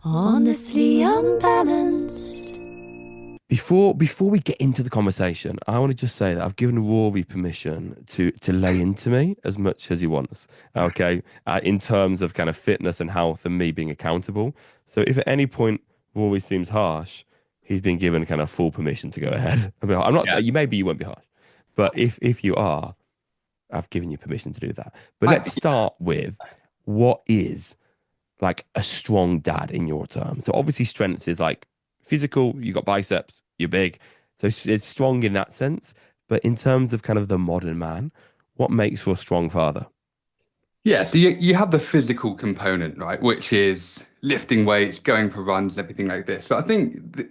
Honestly unbalanced. Before we get into the conversation, I want to just say that I've given Rory permission to lay into me as much as he wants. Okay, in terms of kind of fitness and health and me being accountable. So if at any point Rory seems harsh, he's been given kind of full permission to go ahead. I'm not Yeah. saying maybe you won't be harsh, but if you are, I've given you permission to do that. But I, let's start with what is like a strong dad in your terms. So obviously strength is like physical, you got biceps, you're big. So it's strong in that sense. But in terms of kind of the modern man, what makes for a strong father? yeah, so you have the physical component, right, which is lifting weights, going for runs, and everything like this. But I think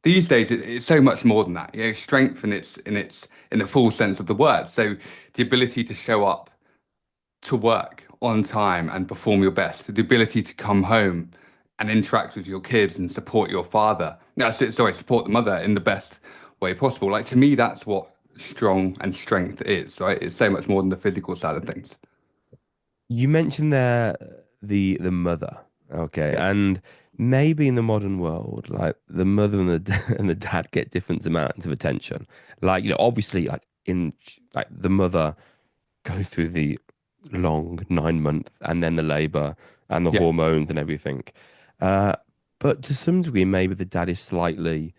these days it's so much more than that. Strength in the full sense of the word. So the ability to show up to work on time and perform your best, the ability to come home and interact with your kids and support your father. No, sorry, support the mother in the best way possible. Like to me, that's what strong and strength is, right? It's so much more than the physical side of things. You mentioned there the mother, okay, Yeah. and maybe in the modern world, like the mother and the and the dad get different amounts of attention. Like obviously, like in like the mother goes through the long 9 month and then the labor and the Yeah. hormones and everything. Uh, but to some degree, maybe the dad is slightly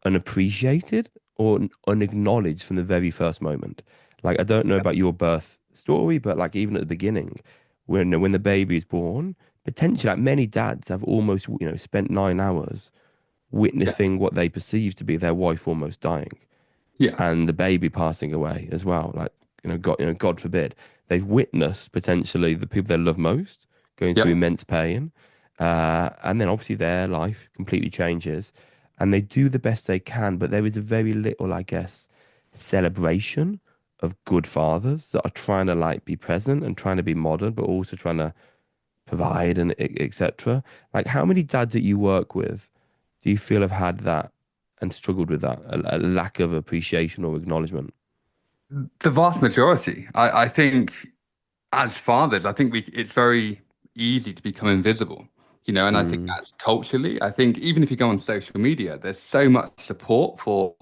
unappreciated or unacknowledged from the very first moment. Like I don't know about your birth story, but like even at the beginning, when the baby is born, potentially like many dads have almost spent 9 hours Yeah. witnessing what they perceive to be their wife almost dying Yeah. and the baby passing away as well. Like God forbid, they've witnessed potentially the people they love most going through Yeah. immense pain, and then obviously their life completely changes, and they do the best they can. But there is a very little, I guess, celebration of good fathers that are trying to like be present and trying to be modern, but also trying to provide and etc. Like, how many dads that you work with do you feel have had that and struggled with that, a lack of appreciation or acknowledgement? The vast majority. I think as fathers, I think it's very easy to become invisible, and I think Mm, that's culturally. I think even if you go on social media, there's so much support for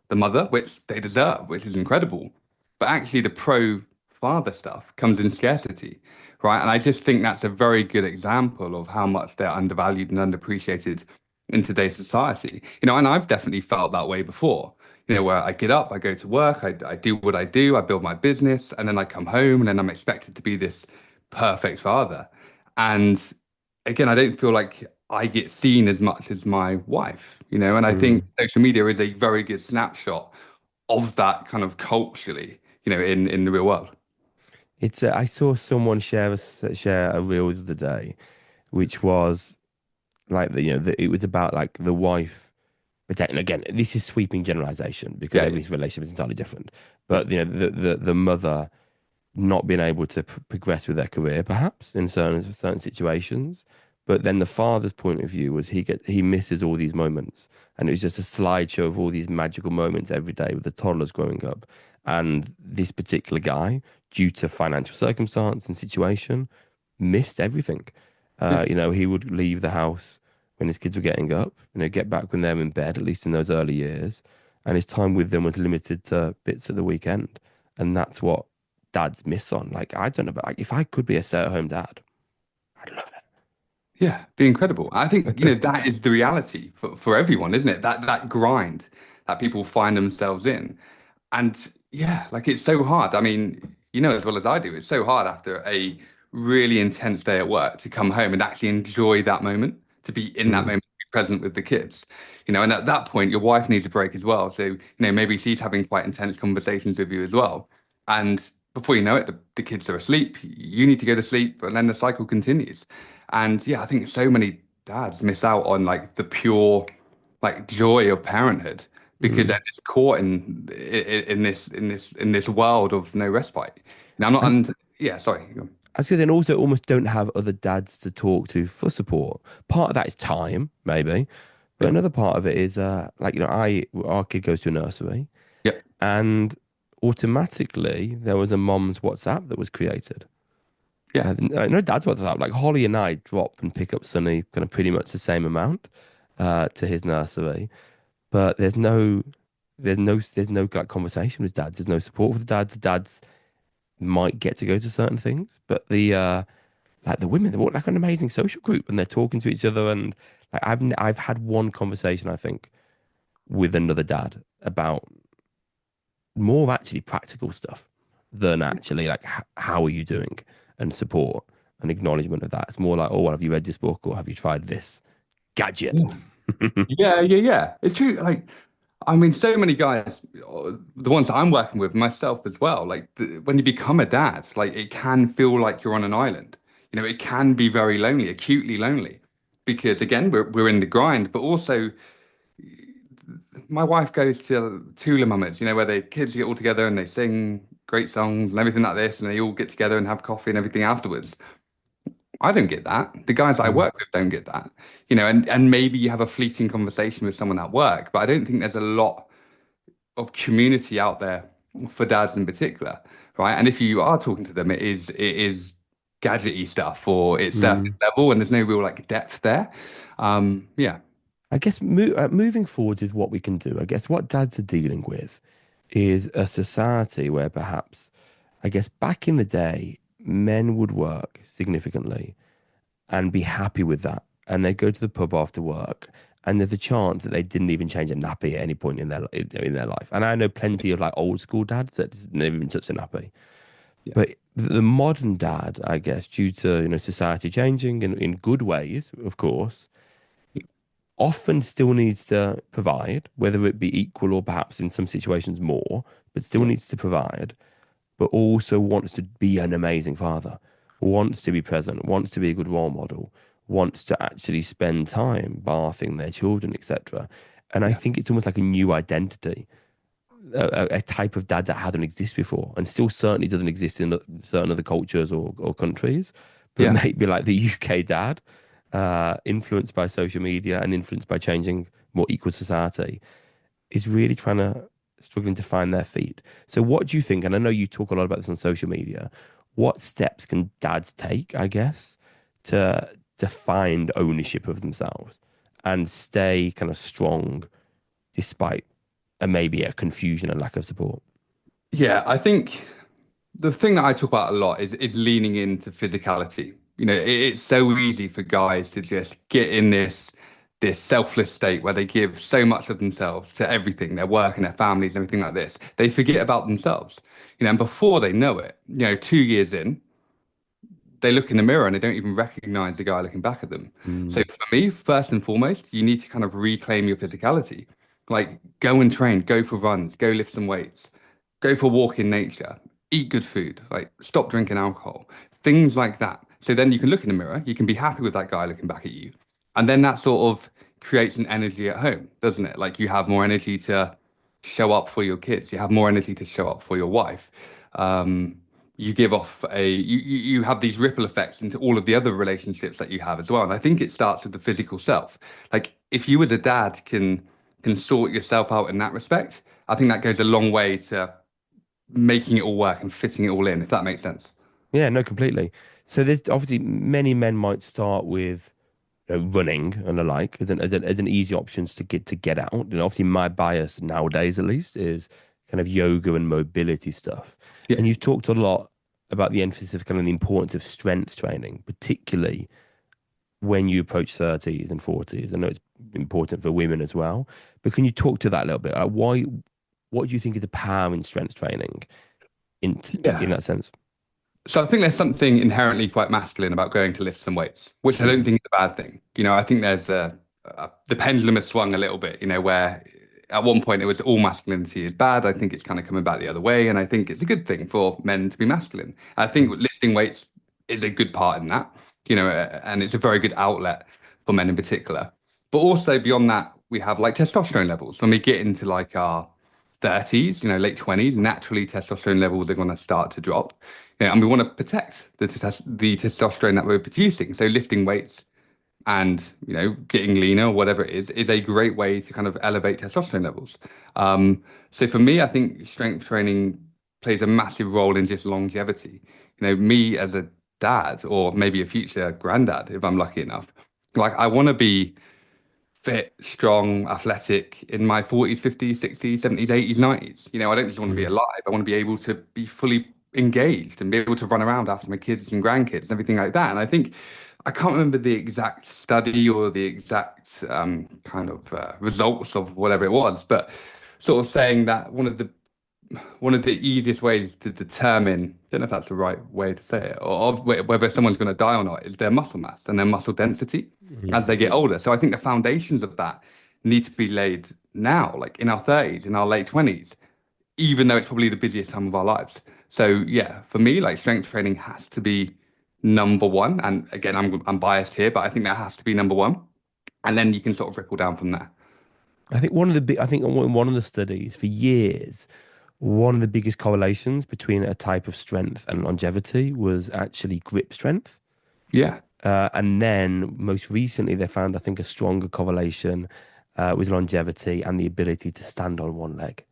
the mother, which they deserve, which is incredible. But actually, the pro father stuff comes in scarcity, right? And I just think that's a very good example of how much they're undervalued and underappreciated in today's society. And I've definitely felt that way before. Where I get up, I go to work, I do what I do, I build my business, and then I come home and then I'm expected to be this perfect father. And again, I don't feel like I get seen as much as my wife, and I think mm. social media is a very good snapshot of that kind of culturally, in the real world. It's I saw someone share a reel the other day, which was like it was about like the wife. But then again, this is sweeping generalization because Yeah, yeah, every relationship is entirely different. yeah, But the mother not being able to progress with their career, perhaps in certain situations. But then the father's point of view was he misses all these moments, and it was just a slideshow of all these magical moments every day with the toddlers growing up. And this particular guy, due to financial circumstance and situation, missed everything. yeah. He would leave the house when his kids were getting up, get back when they were in bed, at least in those early years, and his time with them was limited to bits at the weekend. And that's what dads miss on. Like, I don't know, but like, if I could be a stay-at-home dad, I'd love Yeah, be incredible. I think, it. that is the reality for everyone, isn't it? That grind that people find themselves in. And yeah, like it's so hard. I mean, as well as I do, it's so hard after a really intense day at work to come home and actually enjoy that moment, to be in that Mm, moment, be present with the kids. And at that point, your wife needs a break as well. So, maybe she's having quite intense conversations with you as well. And before you know it, the kids are asleep. You need to go to sleep, and then the cycle continues. And yeah, I think so many dads miss out on like the pure like joy of parenthood because mm. they're just caught in this world of no respite. Now I'm not And and yeah, sorry. Go on. I was going to say, and also almost don't have other dads to talk to for support. Part of that is time, maybe, but Yep. another part of it is like our kid goes to a nursery, Yep. and automatically there was a mom's WhatsApp that was created. Yeah. I know Dad's WhatsApp. Like Holly and I drop and pick up Sonny kind of pretty much the same amount to his nursery, but there's no like conversation with dads. There's no support for the dads. Dads might get to go to certain things, but the like the women, they're all like an amazing social group and they're talking to each other. And like I've had one conversation, I think, with another dad about more actually practical stuff than actually like how are you doing and support and acknowledgement of that. It's more like, oh, well, have you read this book or have you tried this gadget? Yeah. Yeah. It's true. Like, I mean, so many guys, the ones that I'm working with, myself as well, like when you become a dad, like it can feel like you're on an island. You know, it can be very lonely, acutely lonely, because again, we're in the grind, but also my wife goes to Tula Mummers, you know, where the kids get all together and they sing great songs and everything like this, and they all get together and have coffee and everything afterwards. I don't get that. The guys that I Mm. work with don't get that. You know, and maybe you have a fleeting conversation with someone at work, but I don't think there's a lot of community out there for dads in particular, right? And if you are talking to them, it is gadgety stuff or it's surface Mm. level and there's no real like depth there. Yeah. I guess moving forwards is what we can do. I guess what dads are dealing with is a society where perhaps, I guess back in the day, men would work significantly and be happy with that. And they'd go to the pub after work, and there's a chance that they didn't even change a nappy at any point in their life. And I know plenty of like old school dads that just never even touched a nappy. Yeah. But the modern dad, I guess, due to society changing in good ways, of course, often still needs to provide, whether it be equal or perhaps in some situations more, but still Yeah. needs to provide, but also wants to be an amazing father, wants to be present, wants to be a good role model, wants to actually spend time bathing their children, etc. And I Yeah. think it's almost like a new identity, a type of dad that hadn't existed before, and still certainly doesn't exist in certain other cultures or countries, but Yeah. maybe like the UK dad, influenced by social media and influenced by changing more equal society, is really trying to struggling to find their feet. So what do you think? And I know you talk a lot about this on social media. What steps can dads take, I guess, to find ownership of themselves and stay kind of strong despite maybe a confusion and lack of support? Yeah. I think the thing that I talk about a lot is leaning into physicality. You know, it's so easy for guys to just get in this selfless state where they give so much of themselves to everything, their work and their families and everything like this. They forget about themselves. You know, and before they know it, 2 years in, they look in the mirror and they don't even recognize the guy looking back at them. So Mm, for me, first and foremost, you need to kind of reclaim your physicality. Like go and train, go for runs, go lift some weights, go for a walk in nature, eat good food, like stop drinking alcohol, things like that. So then you can look in the mirror, you can be happy with that guy looking back at you. And then that sort of creates an energy at home, doesn't it? Like you have more energy to show up for your kids, you have more energy to show up for your wife. Um, you give off you have these ripple effects into all of the other relationships that you have as well. And I think it starts with the physical self. Like if you as a dad can sort yourself out in that respect, I think that goes a long way to making it all work and fitting it all in, if that makes sense. yeah, no, completely. So there's obviously many men might start with running and the like as an easy options to get out. And obviously, my bias nowadays, at least, is kind of yoga and mobility stuff. Yeah. And you've talked a lot about the emphasis of kind of the importance of strength training, particularly when you approach 30s and 40s. I know it's important for women as well, but can you talk to that a little bit? What do you think is the power in strength training in Yeah. that sense? So I think there's something inherently quite masculine about going to lift some weights, which I don't Mm, think is a bad thing. I think there's the pendulum has swung a little bit, where at one point it was all masculinity is bad. I think it's kind of coming back the other way, and I think it's a good thing for men to be masculine. I think mm, lifting weights is a good part in that, and it's a very good outlet for men in particular. But also beyond that, we have like testosterone levels. When we get into like our 30s, late 20s, naturally testosterone levels are going to start to drop. And we want to protect the testosterone that we're producing. So lifting weights and getting leaner, whatever it is a great way to kind of elevate testosterone levels. So for me, I think strength training plays a massive role in just longevity. Me as a dad or maybe a future granddad if I'm lucky enough. Like I want to be fit, strong, athletic in my 40s, 50s, 60s, 70s, 80s, 90s. I don't just want to be Mm. alive. I want to be able to be fully engaged and be able to run around after my kids and grandkids and everything like that. And I think I can't remember the exact study or the exact kind of results of whatever it was, but sort of saying that one of the easiest ways to determine, don't know if that's the right way to say it, or of whether someone's going to die or not, is their muscle mass and their muscle density as Mm. they get older. So I think the foundations of that need to be laid now, like in our 30s, in our late 20s, even though it's probably the busiest time of our lives. So yeah, for me, like strength training has to be number one. And again, I'm biased here, but I think that has to be number one. And then you can sort of ripple down from there. I think one of the studies for years, one of the biggest correlations between a type of strength and longevity was actually grip strength. Yeah. And then most recently, they found, I think, a stronger correlation with longevity and the ability to stand on one leg.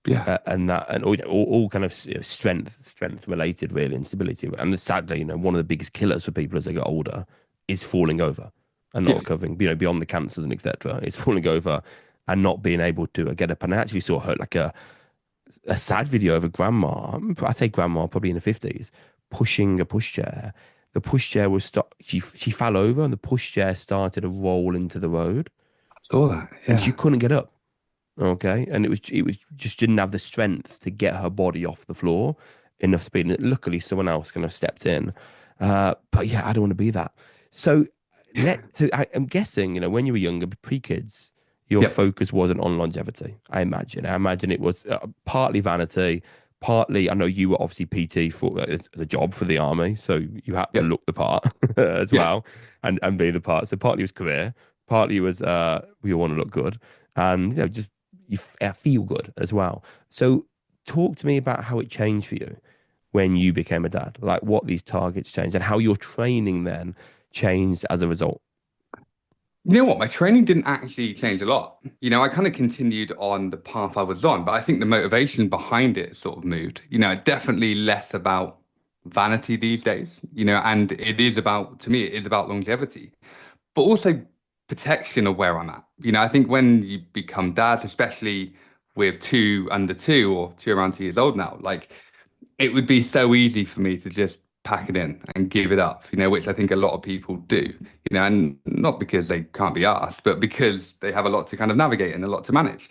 Yeah. And all kind of strength related really, and stability. And sadly, one of the biggest killers for people as they get older is falling over and not Yeah. recovering. Beyond the cancers and etc. It's falling over and not being able to get up. And I actually saw her like a sad video of a grandma. I say grandma, probably in the 50s, pushing a pushchair. The pushchair was she fell over and the pushchair started to roll into the road, I saw that. and she Yeah. couldn't get up. Okay, and it was just didn't have the strength to get her body off the floor enough speed. And luckily, someone else kind of stepped in. But yeah, I don't want to be that. So I'm guessing, when you were younger, pre-kids, your Yep. focus wasn't on longevity. I imagine. I imagine it was partly vanity, partly. I know you were obviously PT for the job for the army, so you had to Yep. look the part as Yeah. well, and be the part. So partly it was career, partly it was we all want to look good, and just feel good as well. So talk to me about how it changed for you when you became a dad, like what these targets changed and how your training then changed as a result. You know what? My training didn't actually change a lot. I kind of continued on the path I was on, but I think the motivation behind it sort of moved. Definitely less about vanity these days, and to me, it is about longevity, but also protection of where I'm at. I think when you become dads, especially with two under two or two around 2 years old now, like it would be so easy for me to just pack it in and give it up, which I think a lot of people do, and not because they can't be asked, but because they have a lot to kind of navigate and a lot to manage.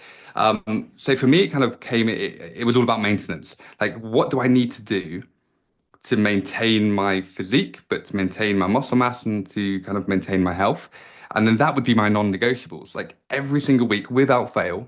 So for me, it kind of it was all about maintenance. Like, what do I need to do to maintain my physique, but to maintain my muscle mass and to kind of maintain my health? And then that would be my non-negotiables. Like every single week, without fail,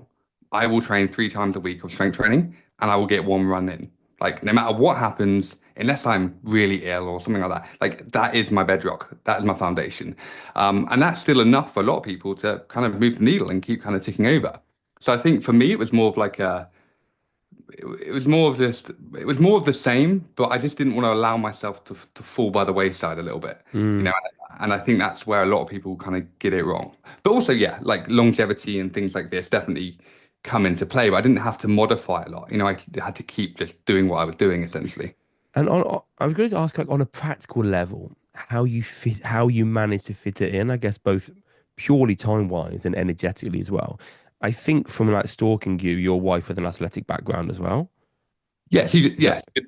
I will train 3 times a week of strength training and I will get one run in. Like no matter what happens, unless I'm really ill or something like that, like that is my bedrock. That is my foundation. And that's still enough for a lot of people to kind of move the needle and keep kind of ticking over. So I think for me, it was more of like it was more of just it was more of the same, but I just didn't want to allow myself to fall by the wayside a little bit, you know. Mm. And I think that's where a lot of people kind of get it wrong. But also, yeah, like longevity and things like this definitely come into play. But I didn't have to modify a lot. I had to keep just doing what I was doing essentially. And I was going to ask, like, on a practical level, how you manage to fit it in, I guess, both purely time-wise and energetically as well. I think from like stalking you, your wife with an athletic background as well. Yeah, Is that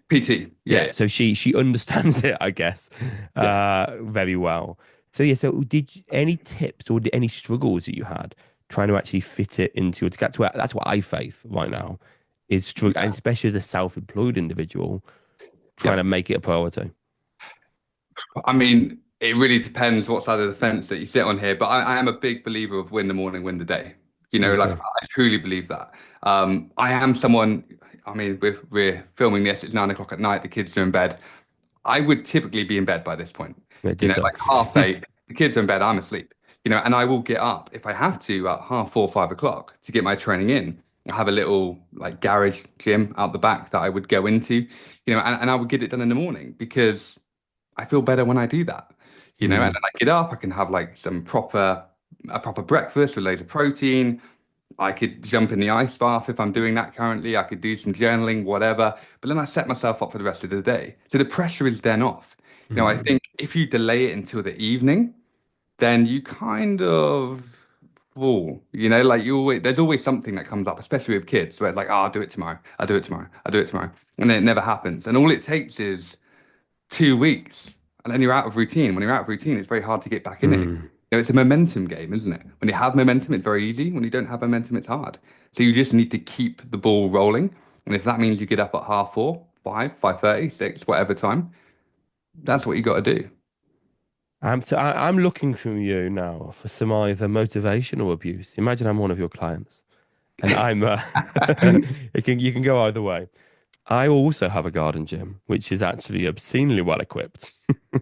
PT. Yeah, Yeah, yeah, so she understands it, I guess, yeah. very well. So yeah, so any tips or any struggles that you had trying to actually fit it into your that's what I face right now is struggle, and Yeah. especially as a self-employed individual trying to Yep. make it a priority. I mean, it really depends what side of the fence that you sit on here, but I am a big believer of win the morning, win the day. Like Okay. I truly believe that. I am someone, I mean, we're filming this, it's 9 o'clock at night, the kids are in bed. I would typically be in bed by this point. Yeah, ditto. Like half eight, the kids are in bed, I'm asleep. And I will get up if I have to at half 4, 5 o'clock to get my training in. I have a little like garage gym out the back that I would go into, and I would get it done in the morning because I feel better when I do that, and Mm. then I get up, I can have like a proper breakfast with loads of protein. I could jump in the ice bath if I'm doing that currently. I could do some journaling, whatever. But then I set myself up for the rest of the day. So the pressure is then off. I think if you delay it until the evening, then you kind of fall. Like there's always something that comes up, especially with kids, where it's like, oh, I'll do it tomorrow. I'll do it tomorrow. I'll do it tomorrow. And then it never happens. And all it takes is 2 weeks, and then you're out of routine. When you're out of routine, it's very hard to get back in it. Mm. It's a momentum game, isn't it? When you have momentum, it's very easy. When you don't have momentum, it's hard. So you just need to keep the ball rolling. And if that means you get up at 4:30, 5:30, 6, whatever time, that's what you got to do. I'm looking from you now for some either motivation or abuse. Imagine I'm one of your clients, and I'm you can go either way. I also have a garden gym, which is actually obscenely well equipped.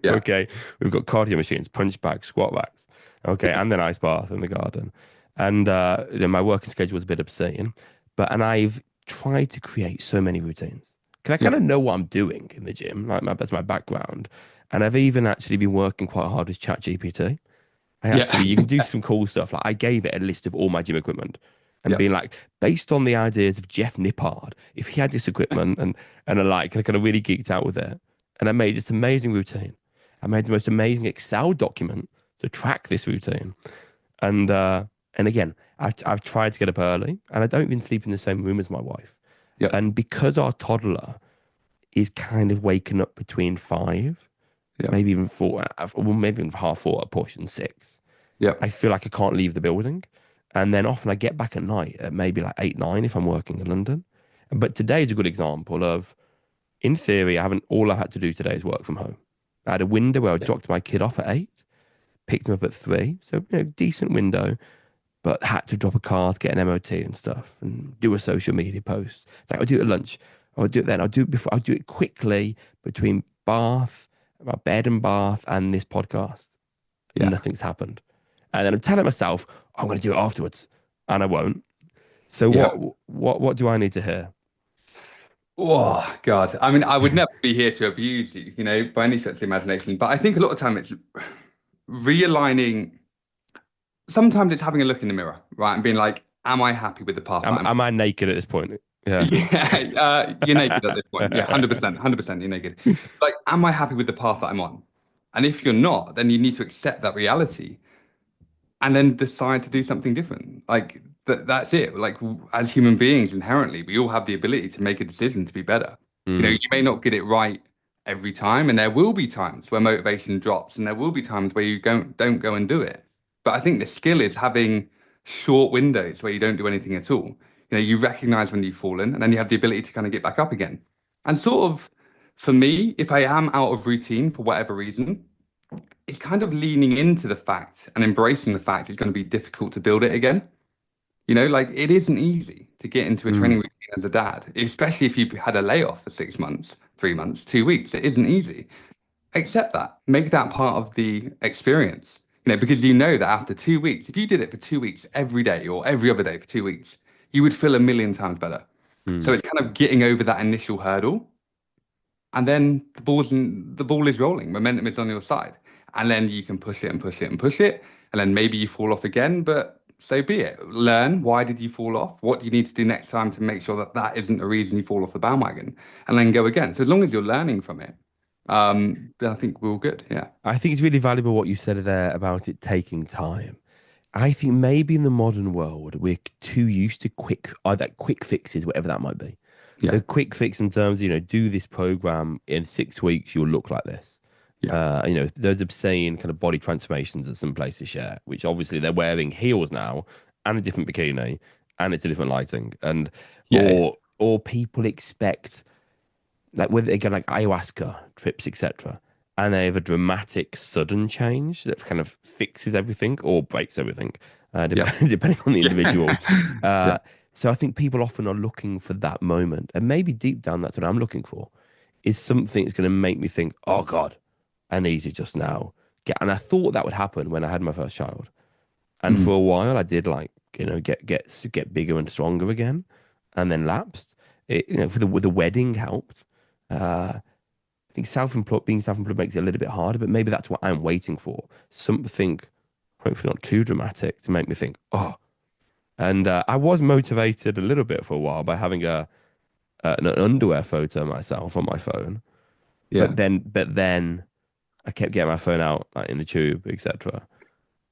Yeah. Okay, we've got cardio machines, punch bags, squat bags. Okay, and an ice bath in the garden. And my working schedule is a bit obscene, and I've tried to create so many routines because I Yeah. kind of know what I'm doing in the gym. That's my background, and I've even actually been working quite hard with ChatGPT. Yeah. You can do some cool stuff. Like I gave it a list of all my gym equipment and Yeah. being like, based on the ideas of Jeff Nippard, if he had this equipment and I kind of really geeked out with it. And I made this amazing routine. I made the most amazing Excel document to track this routine. And again, I've tried to get up early and I don't even sleep in the same room as my wife. Yeah. And because our toddler is kind of waking up between 5, Yeah. maybe even 4, well, maybe even half 4 at a push and 6. Yeah. I feel like I can't leave the building. And then often I get back at night at maybe like 8, 9 if I'm working in London. But today is a good example of, in theory, all I had to do today is work from home. I had a window where I Yeah. dropped my kid off at 8, picked him up at 3. So, decent window, but had to drop a car to get an MOT and stuff and do a social media post. It's like, I'll do it at lunch. I'll do it then. I'll do it quickly between my bed and bath and this podcast. Yeah. Nothing's happened. And then I'm telling myself, I'm going to do it afterwards, and I won't. So Yeah. what do I need to hear? Oh, God. I mean, I would never be here to abuse you, by any stretch of the imagination. But I think a lot of time it's realigning. Sometimes it's having a look in the mirror, right? And being like, am I happy with the path that I'm Am I naked at this point? Yeah. Yeah, you're naked at this point. Yeah, 100%, 100%, you're naked. Like, am I happy with the path that I'm on? And if you're not, then you need to accept that reality and then decide to do something different. Like that's it. Like as human beings, inherently, we all have the ability to make a decision to be better. Mm, You may not get it right every time, and there will be times where motivation drops, and there will be times where you don't go and do it. But I think the skill is having short windows where you don't do anything at all. You recognize when you've fallen, and then you have the ability to kind of get back up again. And sort of, for me, if I am out of routine for whatever reason, it's kind of leaning into the fact and embracing the fact it's going to be difficult to build it again. Like it isn't easy to get into a training mm, routine as a dad, especially if you've had a layoff for 6 months, 3 months, 2 weeks. It isn't easy. Accept that. Make that part of the experience. Because you know that after 2 weeks, if you did it for 2 weeks every day or every other day for 2 weeks, you would feel a million times better. So mm. it's kind of getting over that initial hurdle, and then the ball is rolling. Momentum is on your side, and then you can push it and push it and push it, and then maybe you fall off again, but so be it. Learn, why did you fall off? What do you need to do next time to make sure that that isn't the reason you fall off the bandwagon, and then go again. So as long as you're learning from it, then I think we're all good. Yeah. I think it's really valuable what you said there about it taking time. I think maybe in the modern world we're too used to either quick fixes, whatever that might be. Yeah. So quick fix in terms of, do this program in 6 weeks, you'll look like this. Yeah. Those obscene kind of body transformations that some places share, which obviously they're wearing heels now and a different bikini and it's a different lighting. And Yeah. or people expect, like whether they go like ayahuasca trips, etc. And they have a dramatic sudden change that kind of fixes everything or breaks everything, Yeah. depending on the individual. Yeah. So I think people often are looking for that moment, and maybe deep down that's what I'm looking for, is something that's going to make me think, oh God, I need to just now get. And I thought that would happen when I had my first child, and Mm. for a while I did get bigger and stronger again, and then lapsed. For the wedding helped. I think being self-employed makes it a little bit harder, but maybe that's what I'm waiting for. Something, hopefully not too dramatic, to make me think, oh. And I was motivated a little bit for a while by having an underwear photo of myself on my phone. Yeah. But then I kept getting my phone out like in the tube, etc.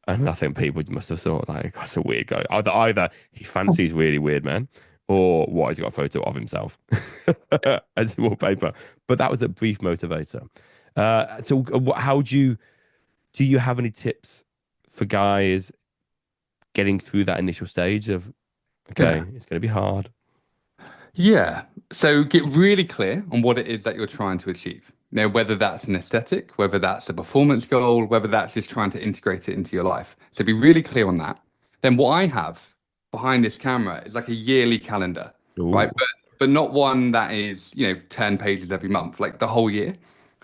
And I think people must have thought like that's a weird guy. Either he fancies really weird men, or what, he's got a photo of himself as wallpaper. But that was a brief motivator. So how do you have any tips for guys getting through that initial stage of, okay, Yeah. it's going to be hard. Yeah. So get really clear on what it is that you're trying to achieve. Whether that's an aesthetic, whether that's a performance goal, whether that's just trying to integrate it into your life. So be really clear on that. Then what I have behind this camera is like a yearly calendar, Ooh. right? But not one that is, 10 pages every month, like the whole year.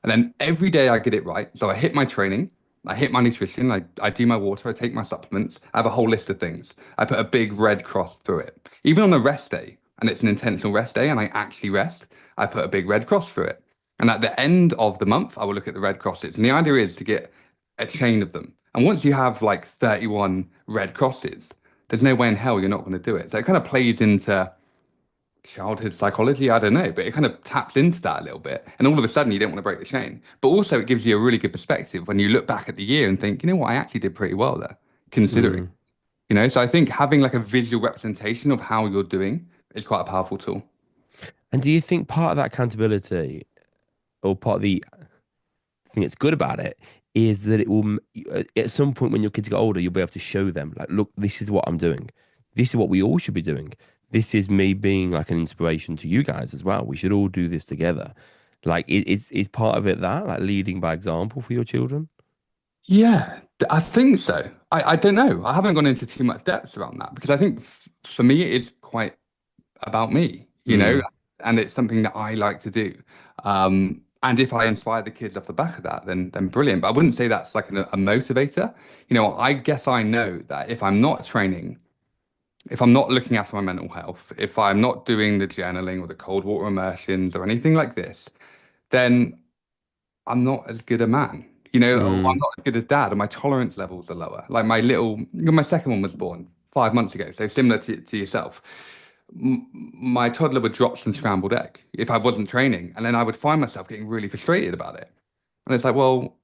And then every day I get it right. So I hit my training, I hit my nutrition, I do my water, I take my supplements. I have a whole list of things. I put a big red cross through it. Even on a rest day, and it's an intentional rest day, and I actually rest, I put a big red cross through it. And at the end of the month, I will look at the red crosses. And the idea is to get a chain of them. And once you have like 31 red crosses, there's no way in hell you're not going to do it. So it kind of plays into childhood psychology. I don't know, but it kind of taps into that a little bit. And all of a sudden, you don't want to break the chain. But also, it gives you a really good perspective when you look back at the year and think, you know what, I actually did pretty well there, considering. Mm. So I think having like a visual representation of how you're doing is quite a powerful tool. And do you think part of that accountability, or part of the thing that's good about it, is that it will, at some point when your kids get older, you'll be able to show them, like, look, this is what I'm doing. This is what we all should be doing. This is me being like an inspiration to you guys as well. We should all do this together. Like, is part of it that, like, leading by example for your children? Yeah, I think so. I don't know. I haven't gone into too much depth around that because I think for me, it is quite about me, Mm. and it's something that I like to do. And if I inspire the kids off the back of that, then brilliant. But I wouldn't say that's like a motivator. I guess I know that if I'm not training, if I'm not looking after my mental health, if I'm not doing the journaling or the cold water immersions or anything like this, then I'm not as good a man. Or I'm Mm. not as good as dad, and my tolerance levels are lower. Like my second one was born 5 months ago, so similar to yourself. My toddler would drop some scrambled egg if I wasn't training, and then I would find myself getting really frustrated about it. And it's like, well,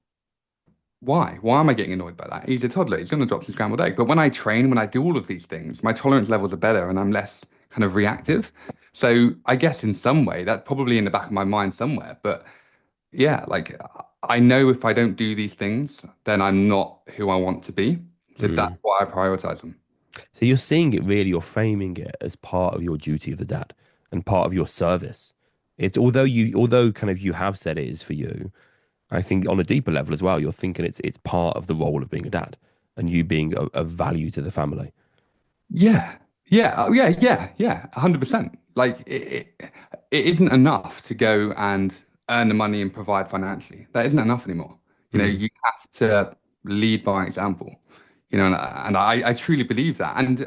why? Why am I getting annoyed by that? He's a toddler. He's going to drop some scrambled egg. But when I train, when I do all of these things, my tolerance levels are better, and I'm less kind of reactive. So I guess in some way, that's probably in the back of my mind somewhere. But yeah, like I know if I don't do these things, then I'm not who I want to be. So that's Mm. why I prioritize them. So you're seeing it really, you're framing it as part of your duty of the dad and part of your service. It's although kind of you have said it is for you, I think on a deeper level as well, you're thinking it's part of the role of being a dad and you being of value to the family. Yeah, yeah, yeah, 100%. Like it isn't enough to go and earn the money and provide financially. That isn't enough anymore. Mm. You have to lead by example. And I truly believe that. And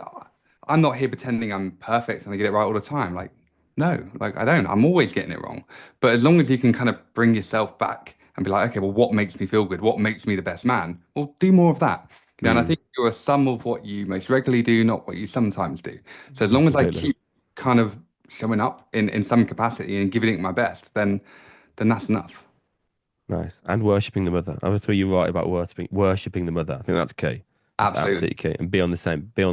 I'm not here pretending I'm perfect and I get it right all the time. Like, no, like I don't. I'm always getting it wrong. But as long as you can kind of bring yourself back and be like, okay, well, what makes me feel good? What makes me the best man? Well, do more of that. And I Mm. think you're a sum of what you most regularly do, not what you sometimes do. So as long as I Completely. keep kind of showing up in some capacity and giving it my best, then that's enough. Nice. And worshipping the mother. I thought you're right about worshipping the mother. I think that's key. That's Absolutely. absolutely key. And be on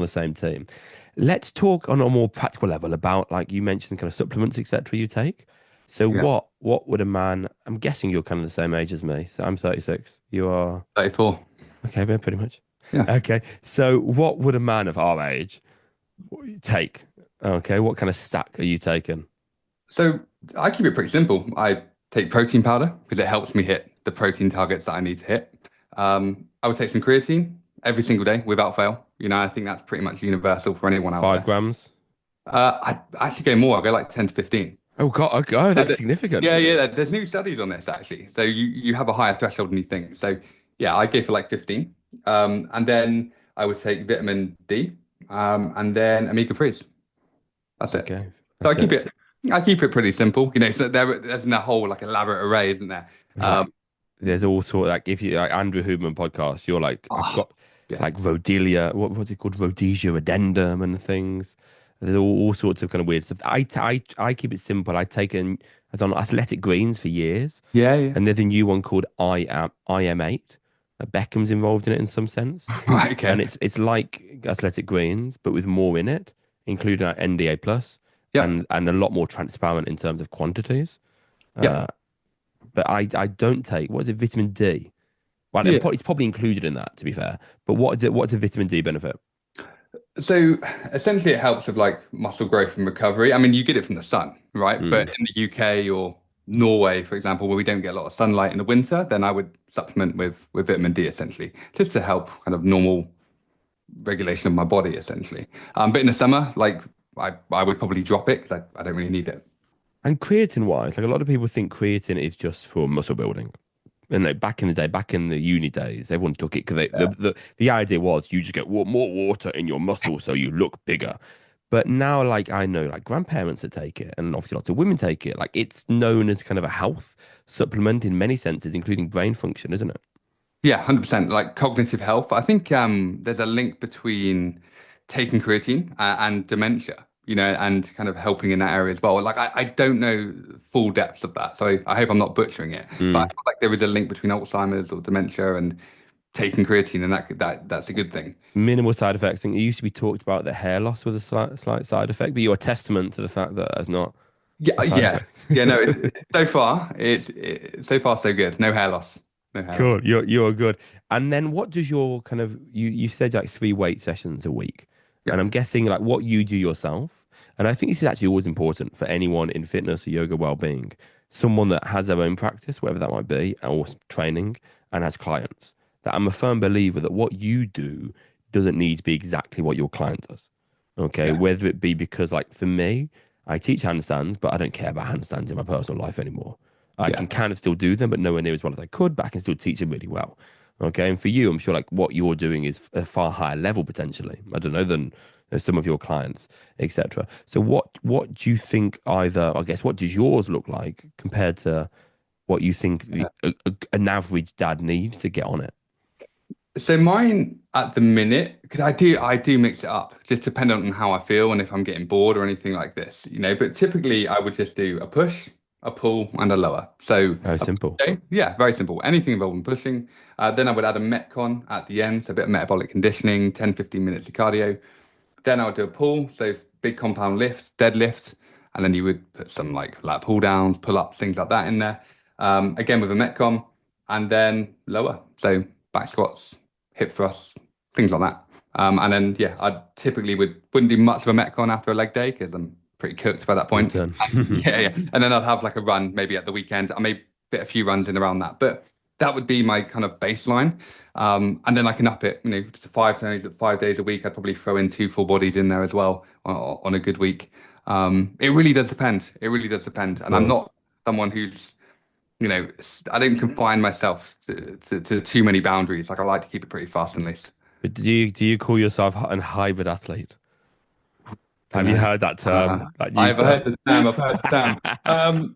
the same team. Let's talk on a more practical level about, like you mentioned, kind of supplements, etc. you take. So Yeah. what would a man, I'm guessing you're kind of the same age as me. So I'm 36. You are 34. okay, yeah, pretty much. Yeah. Okay. So what would a man of our age take? Okay, what kind of stack are you taking? So I keep it pretty simple. I take protein powder because it helps me hit the protein targets that I need to hit. I would take some creatine every single day without fail. I think that's pretty much universal for anyone out 5 grams? there. I actually go more. I go like 10 to 15. Oh God, okay, oh, Uh, that's th- significant. Yeah, yeah. There's new studies on this actually. So you have a higher threshold than you think. So yeah, I go for like 15. And then I would take vitamin D, and then omega 3s. That's it. Okay, So that's it. I keep it pretty simple. So there's a whole like elaborate array, isn't there? Um, Like there's all sort like if you like Andrew Huberman podcast, you're like I've oh, got yeah. like Rhodelia, what was it called? Rhodesia addendum and things. There's all sorts of kind of weird stuff. I keep it simple. I was on Athletic Greens for years, Yeah, yeah. and there's a new one called IM8. Beckham's involved in it in some sense, Right, and okay. it's like Athletic Greens but with more in it, including like NDA plus Yep. and a lot more transparent in terms of quantities. Uh, Yep. but I don't take, what is it, vitamin D? Well, Yeah. it's probably included in that, to be fair. But what is it? What's a vitamin D benefit? So essentially, it helps with like muscle growth and recovery. I mean, you get it from the sun, right? But Mm. in the UK or Norway, for example, where we don't get a lot of sunlight in the winter, then I would supplement with vitamin D essentially, just to help kind of normal regulation of my body essentially. But in the summer, like I would probably drop it because I don't really need it. And creatine wise, like a lot of people think creatine is just for muscle building. And like back in the day, back in the uni days, everyone took it because the idea was you just get more water in your muscle so you look bigger. But now, like I know, like grandparents that take it, and obviously lots of women take it. Like it's known as kind of a health supplement in many senses, including brain function, isn't it? Yeah, 100%. Like cognitive health. I think there's a link between taking creatine and dementia, and kind of helping in that area as well. Like I don't know full depths of that, so I hope I'm not butchering it. But I Mm. feel like there is a link between Alzheimer's or dementia and taking creatine, and that's a good thing. Minimal side effects. And it used to be talked about that hair loss was a slight side effect, but you're a testament to the fact that that's not Yeah, a side yeah, effect. yeah. No, so far so far so good. No hair loss. No hair loss. Cool. You're good. And then what does your kind of you said like 3 weight sessions a week. Yeah, And I'm guessing like what you do yourself. And I think this is actually always important for anyone in fitness or yoga well-being, someone that has their own practice, whatever that might be, or training and has clients. That I'm a firm believer that what you do doesn't need to be exactly what your client does. Okay. yeah, Whether it be because like for me, I teach handstands, but I don't care about handstands in my personal life anymore. I yeah. can kind of still do them, but nowhere near as well as I could, but I can still teach them really well. Okay. And for you, I'm sure like what you're doing is a far higher level potentially. I don't know than some of your clients, etc. So what do you think either, I guess, what does yours look like compared to what you think an average dad needs to get on it? So mine at the minute, because I do mix it up, just depending on how I feel and if I'm getting bored or anything like this. But typically I would just do a push, a pull, and a lower. So Very a push simple. day, yeah, very simple. Anything involving pushing. Then I would add a metcon at the end, so a bit of metabolic conditioning, 10, 15 minutes of cardio. Then I would do a pull, so big compound lift, deadlift, and then you would put some like lat pull downs, pull ups, things like that in there. Again with a metcon, and then lower, so back squats, hip thrusts, things like that. And then yeah, I typically wouldn't do much of a metcon after a leg day because I'm pretty cooked by that You're point. done. Yeah, yeah. And then I'd have like a run maybe at the weekend. I may fit a few runs in around that, but that would be my kind of baseline. And then I can up it, to 5 days a week. I'd probably throw in two full bodies in there as well on a good week. It really does depend. It really does depend. Of And I'm course. not someone who's, I don't confine myself to too many boundaries. Like I like to keep it pretty fast and loose. But do you call yourself a hybrid athlete? Don't Have you know. heard that term, that new I've heard term? the term. I've heard the term.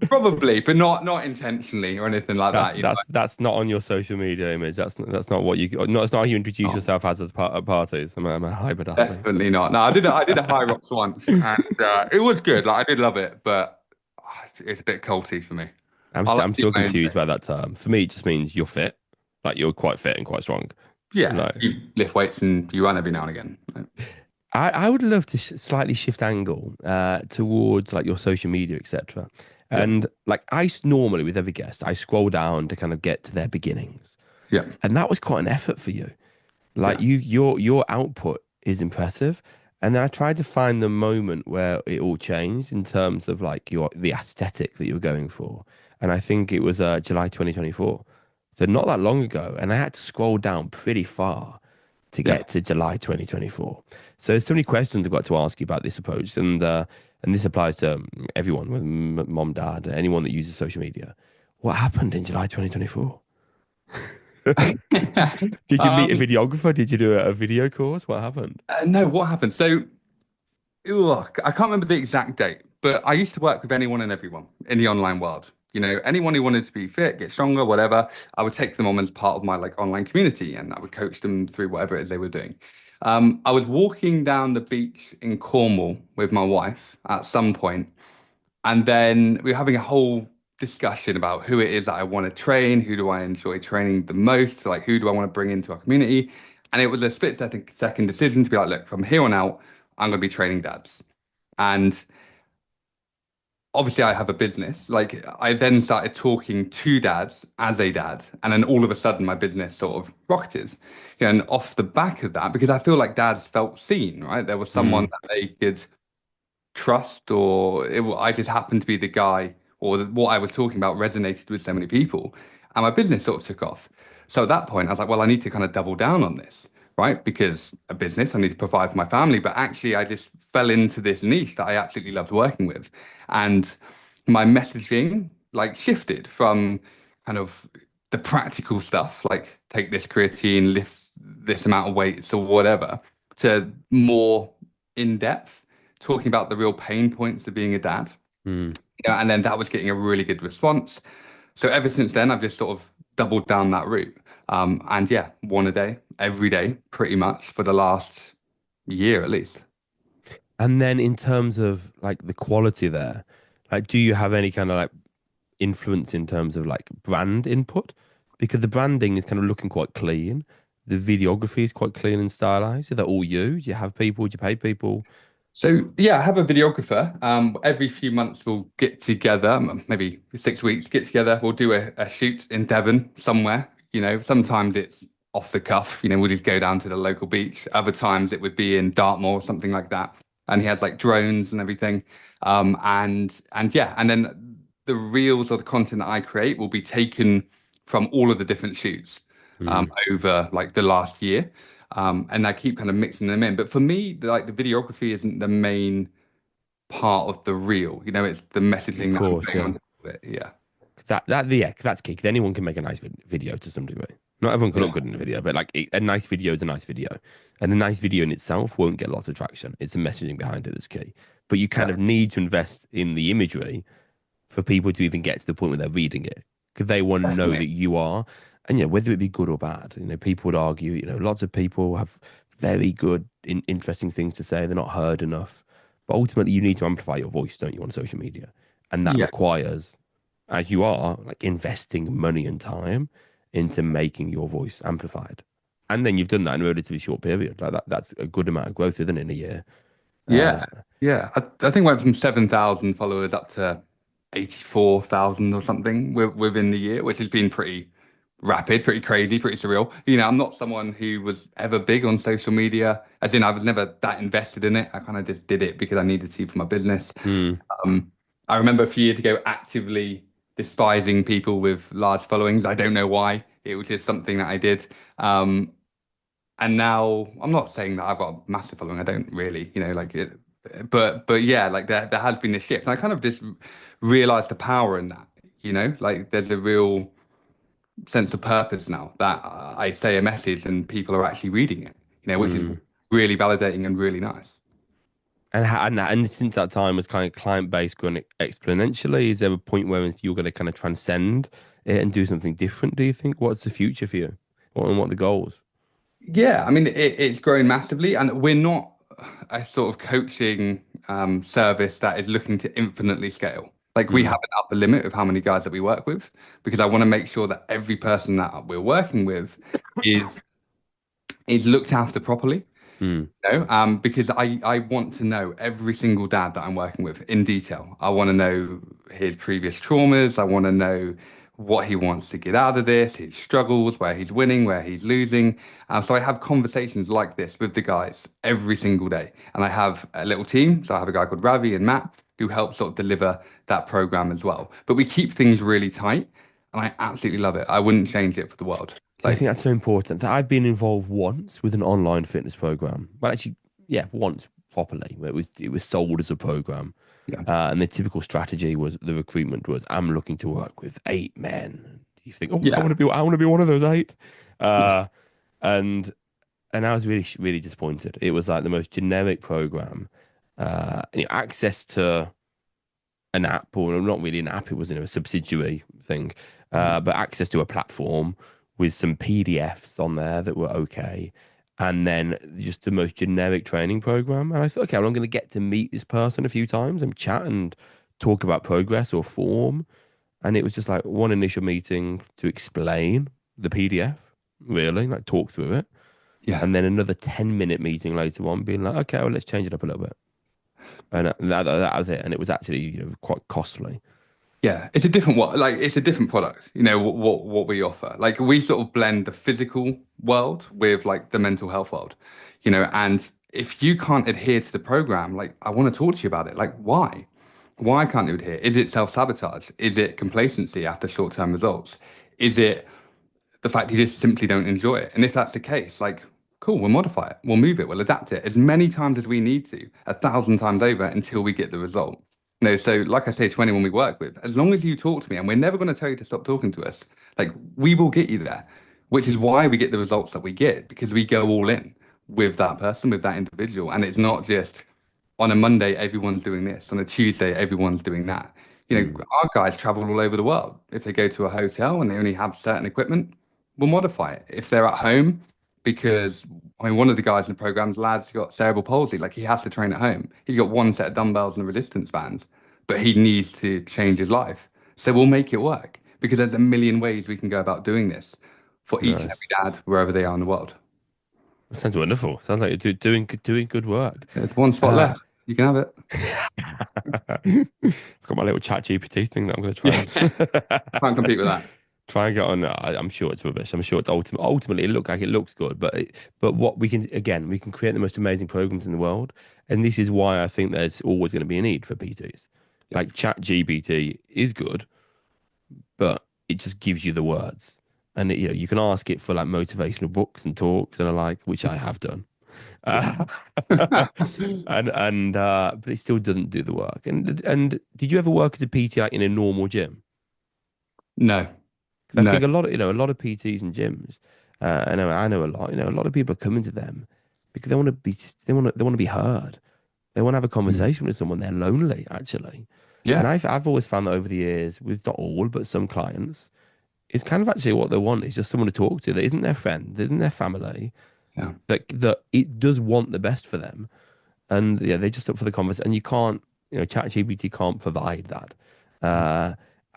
Probably, but not intentionally or anything like That's that. that's not on your social media image. That's not what you no. It's not how you introduce Oh, yourself as at parties. I'm a hybrid athlete. definitely not. No, I did a high rocks once, and it was good. Like I did love it, but it's a bit culty for me. I like I'm to do still my own confused thing. by that term. For me, it just means you're fit, like you're quite fit and quite strong. Yeah, Like you lift weights and you run every now and again. I would love to slightly shift angle towards like your social media, etc. Yeah, And like normally with every guest, I scroll down to kind of get to their beginnings, yeah, and that was quite an effort for you. Like yeah. your output is impressive. And then I tried to find the moment where it all changed in terms of like the aesthetic that you were going for. And I think it was July 2024. So not that long ago. And I had to scroll down pretty far to Yeah. get to July 2024. So there's so many questions I've got to ask you about this approach. And this applies to everyone, with mom, dad, anyone that uses social media. What happened in July 2024? Did you meet a Um, videographer? Did you do a video course? What happened? no, what happened? So, I can't remember the exact date, but I used to work with anyone and everyone in the online world. anyone who wanted to be fit, get stronger, whatever, I would take them on as part of my like online community, and I would coach them through whatever it is they were doing. I was walking down the beach in Cornwall with my wife at some point, and then we were having a whole discussion about who it is that I want to train, who do I enjoy training the most, so like who do I want to bring into our community. And it was a split second decision to be like, look, from here on out, I'm going to be training dads. And obviously I have a business. Like I then started talking to dads as a dad, and then all of a sudden my business sort of rocketed. And off the back of that, because I feel like dads felt seen, right? There was someone Mm. that they could trust, or I just happened to be the guy, or what I was talking about resonated with so many people, and my business sort of took off. So at that point, I was like, well, I need to kind of double down on this, right? Because a business, I need to provide for my family, but actually, I just fell into this niche that I absolutely loved working with, and my messaging like shifted from kind of the practical stuff, like take this creatine, lift this amount of weights or whatever, to more in depth talking about the real pain points of being a dad. Mm. And then that was getting a really good response. So ever since then, I've just sort of doubled down that route. And yeah, one a day, every day, pretty much for the last year at least. And then in terms of like the quality there, like do you have any kind of like influence in terms of like brand input? Because the branding is kind of looking quite clean. The videography is quite clean and stylized. Is that all you? Do you have people? Do you pay people? So yeah, I have a videographer. Every few months we'll get together, maybe 6 weeks, get together. We'll do a shoot in Devon somewhere. Sometimes it's off the cuff. We'll just go down to the local beach. Other times it would be in Dartmoor or something like that. And he has like drones and everything. And yeah, and then the reels or the content that I create will be taken from all of the different shoots Mm. over like the last year. And I keep kind of mixing them in. But for me, like the videography isn't the main part of the reel. It's the Of messaging that I'm course, putting yeah. on top of it. Yeah. Yeah, that's key. 'Cause anyone can make a nice video to some degree. Not everyone can look Yeah. good in a video, but like a nice video is a nice video, and a nice video in itself won't get lots of traction. It's the messaging behind it that's key. But you kind Yeah. of need to invest in the imagery for people to even get to the point where they're reading it, because they want to know Definitely. that you are, and whether it be good or bad. People would argue. Lots of people have very good, interesting things to say. They're not heard enough, but ultimately, you need to amplify your voice, don't you, on social media, and that Yeah. requires, as you are, like investing money and time into making your voice amplified. And then you've done that in a relatively short period. Like that's a good amount of growth, isn't it, in a year? Uh, Yeah. Yeah. I think went from 7,000 followers up to 84,000 or something within the year, which has been pretty rapid, pretty crazy, pretty surreal. I'm not someone who was ever big on social media, as in I was never that invested in it. I kind of just did it because I needed to for my business. mm, Um, I remember a few years ago actively despising people with large followings. I don't know why. It was just something that I did. And now I'm not saying that I've got a massive following. I don't really, like it, but yeah, like there has been this shift. And I kind of just realized the power in that, like there's a real sense of purpose now that I say a message and people are actually reading it, which is mm. really validating and really nice. And since that time, was kind of client base going exponentially? Is there a point where you're going to kind of transcend it and do something different? Do you think? What's the future for you? What are the goals? Yeah, I mean, it's grown massively, and we're not a sort of coaching service that is looking to infinitely scale. Like we have Mm, an upper limit of how many guys that we work with, because I want to make sure that every person that we're working with is is looked after properly. mm, Because I want to know every single dad that I'm working with in detail. I want to know his previous traumas. I want to know what he wants to get out of this, his struggles, where he's winning, where he's losing. So I have conversations like this with the guys every single day, and I have a little team. So I have a guy called Ravi and Matt who help sort of deliver that program as well. But we keep things really tight, and I absolutely love it. I wouldn't change it for the world. I think Like, that's so important. That I've been involved once with an online fitness program. Well, actually, yeah, once properly. It was sold as a program, yeah, and the typical strategy was the recruitment was, I'm looking to work with 8 men. You think, oh, I yeah, want to be, I want to be one of those 8. Uh, and and I was really really disappointed. It was like the most generic program. Access to an app, or not really an app, it was a subsidiary thing, but access to a platform with some PDFs on there that were okay. And then just the most generic training program. And I thought, okay, well, I'm going to get to meet this person a few times and chat and talk about progress or form. And it was just like one initial meeting to explain the PDF, really, like talk through it. Yeah. And then another 10-minute meeting later on, being like, okay, well, let's change it up a little bit. And that was it. And it was actually, quite costly. Yeah, it's a different it's a different product, what we offer. Like we sort of blend the physical world with like the mental health world, and if you can't adhere to the program, like I want to talk to you about it. Like why? Why can't you adhere? Is it self-sabotage? Is it complacency after short-term results? Is it the fact you just simply don't enjoy it? And if that's the case, like, cool, we'll modify it, we'll move it, we'll adapt it as many times as we need to, 1,000 times over until we get the result. So like I say to anyone we work with, as long as you talk to me, and we're never going to tell you to stop talking to us, like we will get you there, which is why we get the results that we get, because we go all in with that person, with that individual. And it's not just on a Monday, everyone's doing this. On a Tuesday, everyone's doing that. Mm. Our guys travel all over the world. If they go to a hotel and they only have certain equipment, we'll modify it. If they're at home, because I mean, one of the guys in the program's lad's got cerebral palsy, like he has to train at home. He's got one set of dumbbells and a resistance band, but he needs to change his life. So we'll make it work because there's a million ways we can go about doing this for each and Nice. every dad, wherever they are in the world. That sounds wonderful. Sounds like you're doing good work. There's one spot Uh, left. You can have it. I've got my little chat GPT thing that I'm going to try Yeah, can't compete with that. try and get on. I'm sure it's rubbish. I'm sure it's ultimately it looks good, but what we can create the most amazing programs in the world, and this is why I think there's always going to be a need for PTs. Yeah. Like Chat GPT is good, but it just gives you the words, and you can ask it for like motivational books and talks and which I have done. Uh, but it still doesn't do the work. And did you ever work as a PT like in a normal gym? No, Because I no. think a lot of PTs and gyms, I know a lot. A lot of people are coming to them because they want to be heard. They want to have a Mm. conversation with someone. They're lonely, actually. And Yeah, I've always found that over the years, with not all, but some clients, it's kind of actually what they want is just someone to talk to that isn't their friend, isn't their family, yeah. that it does want the best for them. And yeah, they're just up for the conversation. And you can't, ChatGPT can't provide that.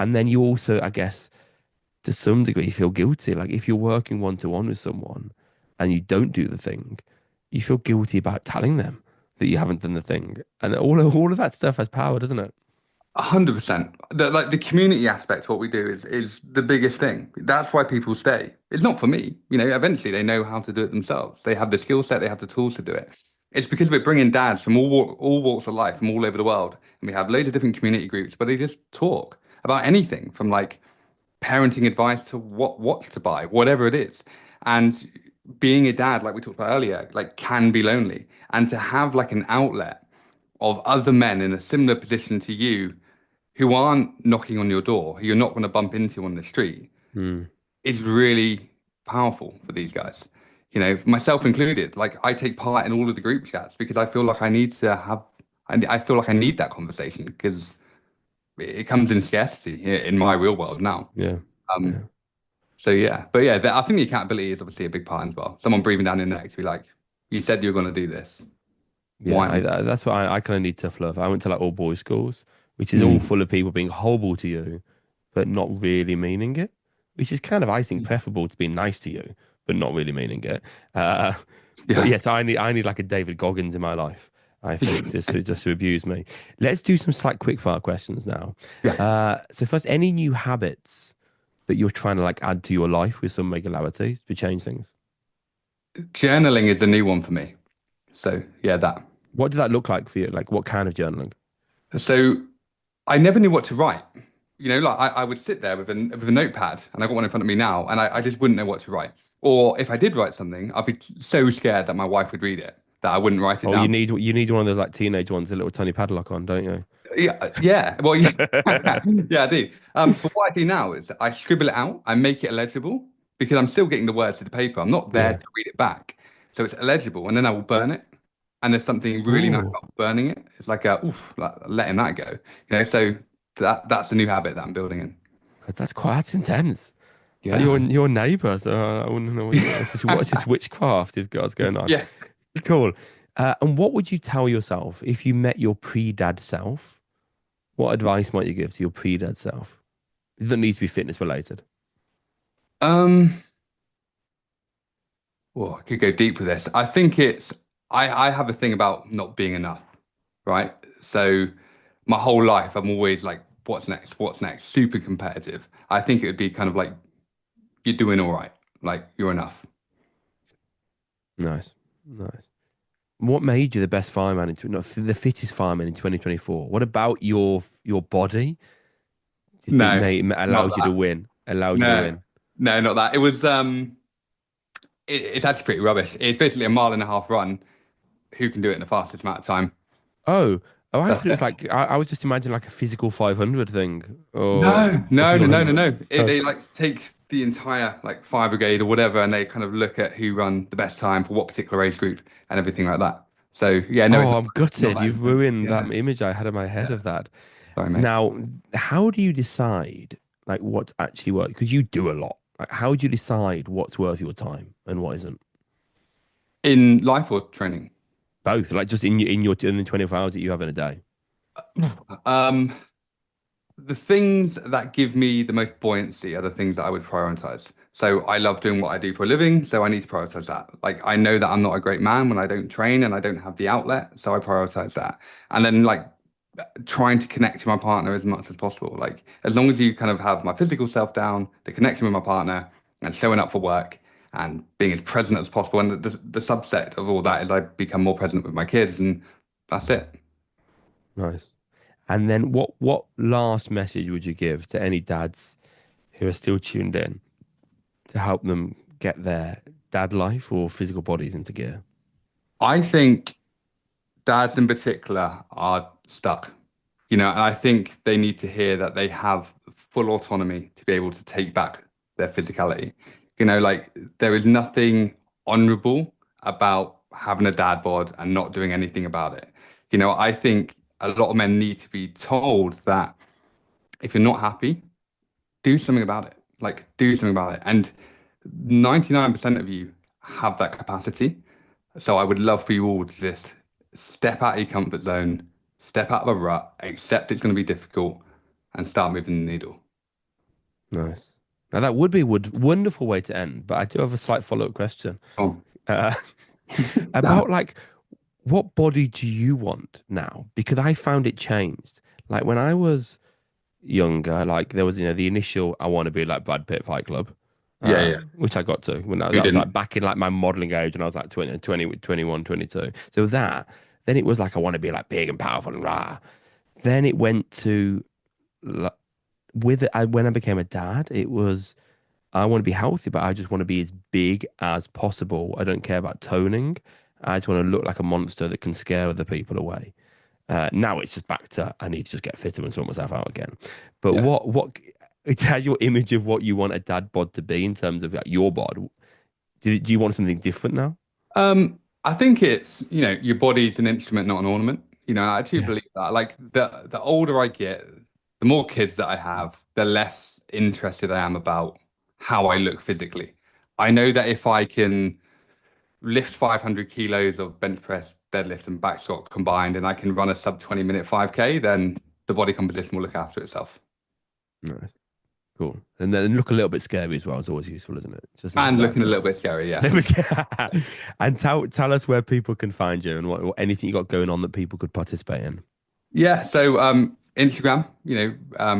And then you also, I guess, to some degree, feel guilty. Like if you're working one to one with someone and you don't do the thing, you feel guilty about telling them that you haven't done the thing. And all of that stuff has power, doesn't it? 100%. The community aspect, what we do is the biggest thing. That's why people stay. It's not for me. Eventually they know how to do it themselves. They have the skill set, they have the tools to do it. It's because we're bringing dads from all walks of life, from all over the world, and we have loads of different community groups where they just talk about anything from like parenting advice to what watch to buy, whatever it is. And being a dad, like we talked about earlier, like can be lonely. And to have like an outlet of other men in a similar position to you who aren't knocking on your door, who you're not going to bump into on the street, Hmm. is really powerful for these guys. Myself included. Like I take part in all of the group chats because I feel like I need to have, I feel like I need that conversation because it comes in scarcity here in my real world now. Yeah. Um, Yeah. so yeah, but yeah, I think the accountability is obviously a big part as well. Someone breathing down your neck to be like, you said you were going to do this. Yeah. Why? That's why I kind of need tough love. I went to like all boys schools, which is all Mm. full of people being horrible to you, but not really meaning it, which is kind of, I think, preferable to being nice to you, but not really meaning it. Uh, but Yeah. yes, I need like a David Goggins in my life, I think, just to abuse me. Let's do some slight quick fire questions now. Yeah. So first, any new habits that you're trying to like add to your life with some regularity to change things? Journaling is a new one for me. So yeah, that. What does that look like for you? Like what kind of journaling? So I never knew what to write. Like I would sit there with a notepad, and I got one in front of me now, and I just wouldn't know what to write. Or if I did write something, I'd be so scared that my wife would read it that I wouldn't write it Oh, down. you need one of those like teenage ones, a little tiny padlock on, don't you? Yeah, yeah. Well, yeah, yeah, I do. But what I do now is I scribble it out, I make it illegible because I'm still getting the words to the paper. I'm not there Yeah. to read it back, so it's illegible, and then I will burn it. And there's something really nice Oh, about burning it. It's like oof, like letting that go. So that's a new habit that I'm building in. That's intense. Like Yeah. your neighbour, so I wouldn't know what's this witchcraft is what's going on. Yeah. Cool. And what would you tell yourself if you met your pre-dad self? What advice might you give to your pre-dad self? It doesn't need to be fitness related. Um, well, I could go deep with this. I think I have a thing about not being enough, right? So my whole life I'm always like, what's next? What's next? Super competitive. I think it would be kind of like you're doing all right. Like you're enough. Nice, nice. What made you the best fireman no, the fittest fireman in 2024? What about your body do you think No, not allowed you to that. win? Allowed you to No, win? no, not that. It was it's actually pretty rubbish. It's basically a mile and a half run. Who can do it in the fastest amount of time? Oh, oh, I That's thought it was it. like I was just imagining like a physical 500 thing No, or no, no, physical no, no, 100. no. Oh, They like take the entire like fire brigade or whatever, and they kind of look at who run the best time for what particular race group and everything like that. So yeah, no, it's oh, I'm not gutted. that You've intense. ruined that Yeah, image I had in my head yeah. of that. Sorry, mate. Now, how do you decide like what's actually worth? Because you do a lot. Like, how do you decide what's worth your time and what isn't? In life or training? Both, like just in the 24 hours that you have in a day. Um, the things that give me the most buoyancy are the things that I would prioritize. So I love doing what I do for a living, so I need to prioritize that. Like I know that I'm not a great man when I don't train and I don't have the outlet, so I prioritize that. And then like trying to connect to my partner as much as possible. Like as long as you kind of have my physical self down, the connection with my partner, and showing up for work and being as present as possible. And the subset of all that is I become more present with my kids, and that's it. Nice. And then what last message would you give to any dads who are still tuned in to help them get their dad life or physical bodies into gear? I think dads in particular are stuck, and I think they need to hear that they have full autonomy to be able to take back their physicality. Like there is nothing honorable about having a dad bod and not doing anything about it. I think a lot of men need to be told that if you're not happy, do something about it. Like do something about it. And 99% of you have that capacity. So I would love for you all to just step out of your comfort zone, step out of a rut, accept it's going to be difficult, and start moving the needle. Nice. Now that would be a wonderful way to end, but I do have a slight follow-up question. Oh, Uh, damn it. about like what body do you want now? Because I found it changed. Like when I was younger, like there was, the initial I want to be like Brad Pitt Fight Club, Yeah, yeah. which I got to when Who that was like didn't? back in like my modeling age when I was like 21, 22. So that, then it was like I want to be like big and powerful and rah. Then it went to like, when I became a dad, it was I want to be healthy, but I just want to be as big as possible. I don't care about toning. I just want to look like a monster that can scare other people away. Now it's just back to I need to just get fitter and sort myself out again. But Yeah. what it has your image of what you want a dad bod to be in terms of like your bod. Do you want something different now? I think it's, your body's an instrument, not an ornament. I actually Yeah. believe that. Like the older I get, the more kids that I have, the less interested I am about how I look physically. I know that if I can lift 500 kilos of bench press, deadlift, and back squat combined, and I can run a sub 20-minute 5K, then the body composition will look after itself. Nice. Cool. And then look a little bit scary as well. It's always useful, isn't it? Just And like looking a little bit scary, yeah. and tell us where people can find you and what anything you got going on that people could participate in. Yeah, so Instagram,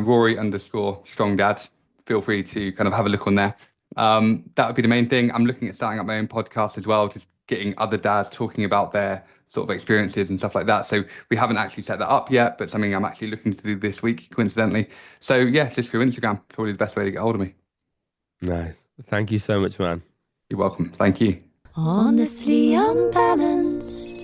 Rory underscore strong dad. Feel free to kind of have a look on there. That would be the main thing. I'm looking at starting up my own podcast as well, just getting other dads talking about their sort of experiences and stuff like that. So we haven't actually set that up yet, but something I'm actually looking to do this week, coincidentally. So yeah, just through Instagram, probably the best way to get hold of me. Nice. Thank you so much, man. You're welcome. Thank you. Honestly unbalanced.